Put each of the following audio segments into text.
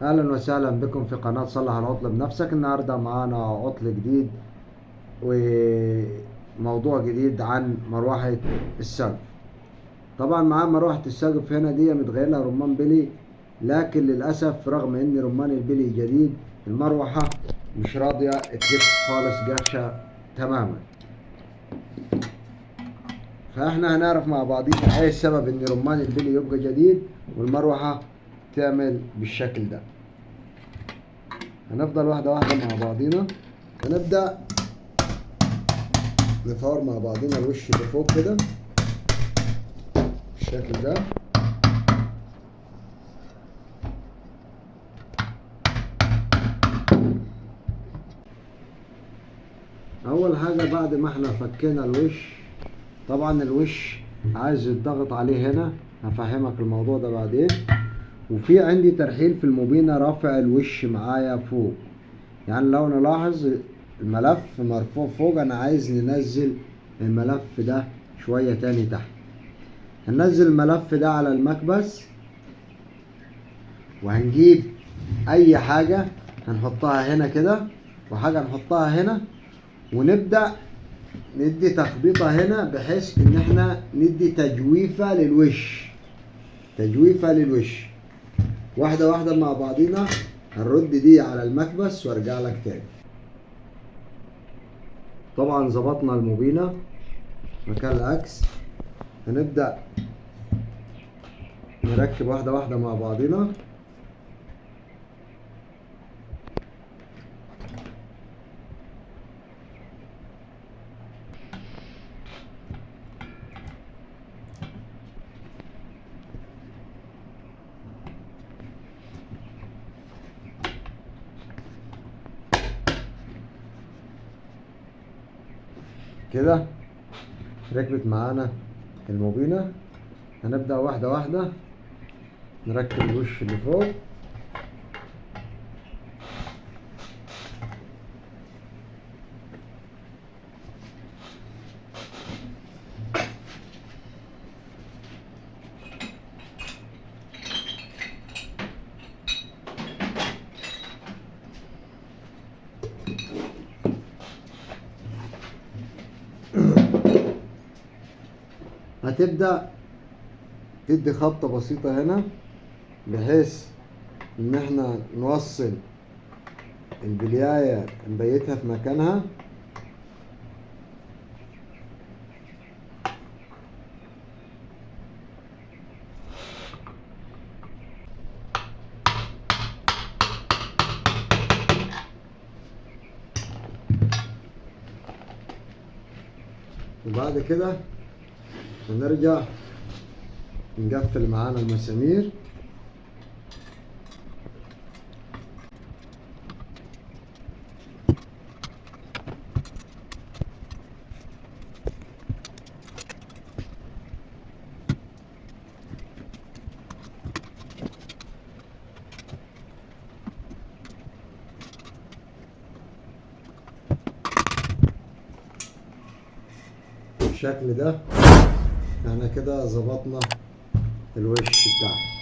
اهلا وسهلا بكم في قناة صلح العطل بنفسك. النهاردة معانا عطل جديد وموضوع جديد عن مروحة السقف. طبعا معاه مروحة السقف هنا دي متغير لها رمان بلي، لكن للأسف رغم ان رمان البلي جديد المروحة مش راضية تلف خالص قرشة تماما. فاحنا هنعرف مع بعضينا ايه السبب ان رمان البلي يبقى جديد والمروحة تعمل بالشكل ده. هنفضل واحدة واحدة مع بعضينا، هنبدأ نفور مع بعضينا الوش اللي فوق كده بالشكل ده. أول حاجة بعد ما احنا فكينا الوش، طبعا الوش عايز يتضغط عليه هنا، هفهمك الموضوع ده بعدين. وفي عندي ترحيل في الموبينة رافع الوش معايا فوق، يعني لو نلاحظ الملف مرفوع فوق، انا عايز ننزل الملف ده شوية تاني تحت. هننزل الملف ده على المكبس وهنجيب اي حاجة هنحطها هنا كده وحاجة نحطها هنا، ونبدأ ندي تخبيطة هنا بحيث ان احنا ندي تجويفة للوش، تجويفة للوش واحدة واحدة مع بعضينا. هنرد دي على المكبس وارجع لك تاني. طبعا ظبطنا الموبينة مكان العكس، هنبدأ نركب واحدة واحدة مع بعضينا. كده ركبت معانا الموبينة. هنبدأ واحدة واحدة نركب الوش اللي فوق. هتبدأ تدي خبطة بسيطة هنا بحيث ان احنا نوصل البلياية نبيتها في مكانها. وبعد كده هنرجع نقفل معانا المسامير. بالشكل ده احنا كده ظبطنا الوش بتاعنا.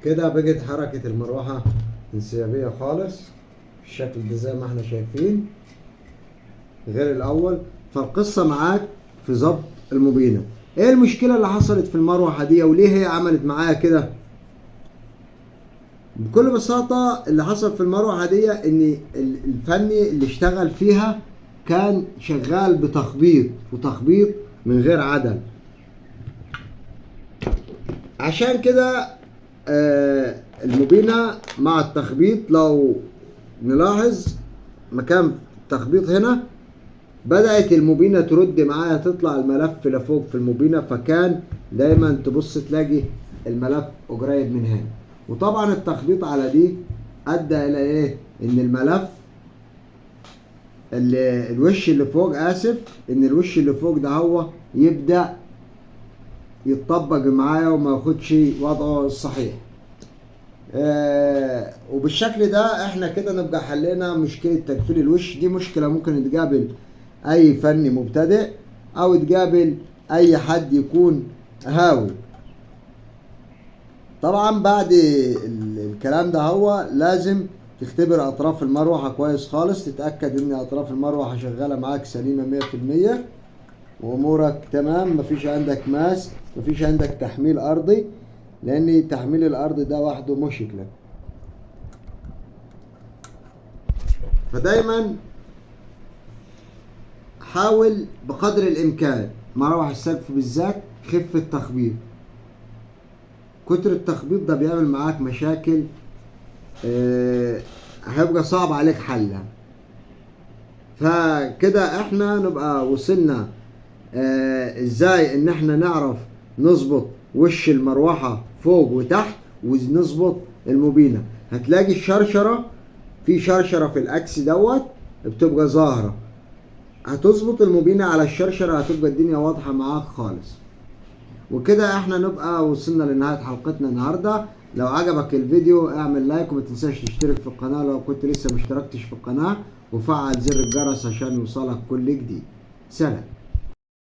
كده بقت حركة المروحة انسيابية خالص بالشكل ده زي ما احنا شايفين، غير الأول. فالقصة معاك في ظبط المبينة. ايه المشكلة اللي حصلت في المروحة دي وليه هي عملت معايا كده؟ بكل بساطة اللي حصل في المروحة دي ان الفني اللي اشتغل فيها كان شغال بتخبيط من غير عدل. عشان كده المبينة مع التخبيط لو نلاحظ مكان التخبيط هنا بدأت المبينة ترد معايا، تطلع الملف لفوق في المبينة، فكان دايما تبص تلاقي الملف قريب من هنا. وطبعا التخبيط على دي ادى الى ايه؟ ان الملف الوش اللي فوق ان الوش اللي فوق ده هو يبدأ يتطبق معايا وما ياخدش وضعه الصحيح. وبالشكل ده احنا كده نبقى حلينا مشكلة تقفيل الوش. دي مشكلة ممكن تقابل اي فني مبتدئ او تقابل اي حد يكون هاوي. طبعا بعد الكلام ده هو لازم تختبر اطراف المروحة كويس خالص، تتأكد ان اطراف المروحة شغالة معاك سليمة 100% وامورك تمام، مفيش عندك ماس، مفيش عندك تحميل ارضي، لان تحميل الارض ده وحده مشكلة. فدايما حاول بقدر الامكان مراوح السقف بالذات خف التخبيط. كتر التخبيط ده بيعمل معاك مشاكل، هيبقى صعب عليك حلها. فكده احنا نبقى وصلنا ازاي ان احنا نعرف نظبط وش المروحة فوق وتحت ونظبط المبينة. هتلاقي الشرشرة في شرشرة في الاكس دوت بتبقى ظاهرة، هتظبط المبينة على الشرشرة هتبقى الدنيا واضحة معاك خالص. وكده احنا نبقى وصلنا لنهاية حلقتنا النهاردة. لو عجبك الفيديو اعمل لايك وما تنساش تشترك في القناة لو كنت لسه مشتركتش في القناة، وفعل زر الجرس عشان يوصلك كل جديد. سلام.